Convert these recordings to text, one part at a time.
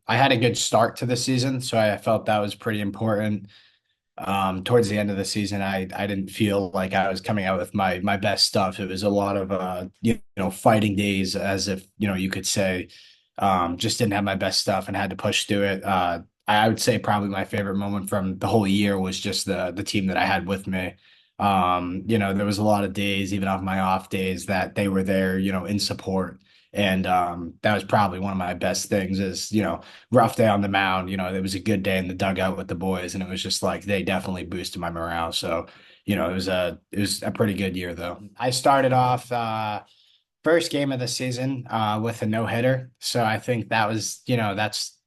I had a good start to the season, so I felt that was pretty important. Towards the end of the season, I didn't feel like I was coming out with my best stuff. It was a lot of fighting days, as if you could say. Just didn't have my best stuff and had to push through it. I would say probably my favorite moment from the whole year was just the team that I had with me. There was a lot of days, even off my off days, that they were there, in support. And that was probably one of my best things is, rough day on the mound. It was a good day in the dugout with the boys, and it was just like they definitely boosted my morale. So, it was a pretty good year though. I started off first game of the season with a no hitter. So I think that was,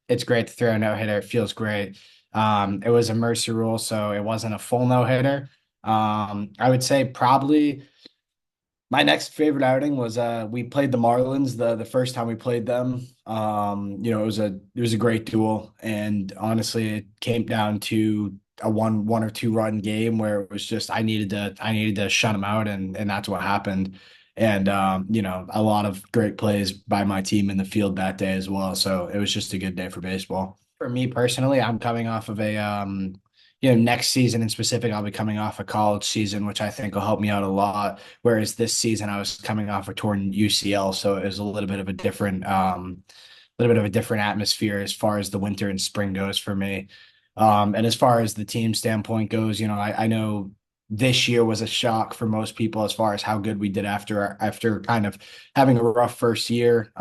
it's great to throw a no hitter. It feels great. It was a mercy rule, so it wasn't a full no hitter. I would say probably my next favorite outing was we played the Marlins the first time we played them. It was a great duel, and honestly, it came down to a one or two run game where it was just I needed to shut them out, and that's what happened. And a lot of great plays by my team in the field that day as well. So it was just a good day for baseball. For me personally, I'm coming off of next season in specific, I'll be coming off a college season, which I think will help me out a lot. Whereas this season, I was coming off a torn UCL, so it was a little bit of a different atmosphere as far as the winter and spring goes for me. And as far as the team standpoint goes, I know this year was a shock for most people as far as how good we did after kind of having a rough first year.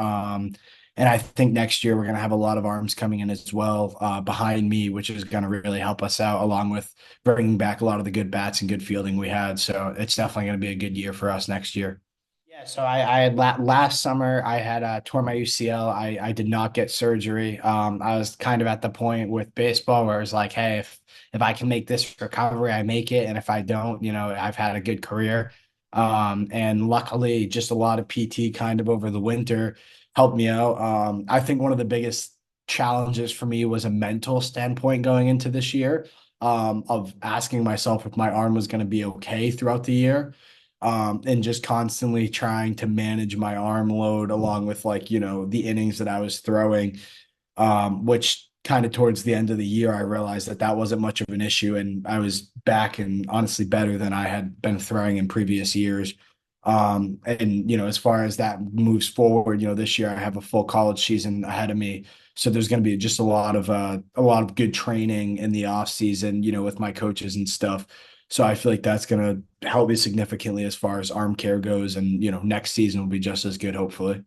And I think next year we're going to have a lot of arms coming in as well behind me, which is going to really help us out, along with bringing back a lot of the good bats and good fielding we had. So it's definitely going to be a good year for us next year. Yeah, so I had last summer I had tore my UCL. I did not get surgery. I was kind of at the point with baseball where I was like, hey, if I can make this recovery, I make it, and if I don't, I've had a good career. And luckily, just a lot of PT kind of over the winter helped me out. I think one of the biggest challenges for me was a mental standpoint going into this year, of asking myself if my arm was going to be okay throughout the year, and just constantly trying to manage my arm load along with the innings that I was throwing, which kind of towards the end of the year, I realized that that wasn't much of an issue. And I was back and honestly better than I had been throwing in previous years. And as far as that moves forward, this year I have a full college season ahead of me. So there's going to be just a lot of good training in the off season, with my coaches and stuff. So I feel like that's going to help me significantly as far as arm care goes. And, next season will be just as good, hopefully.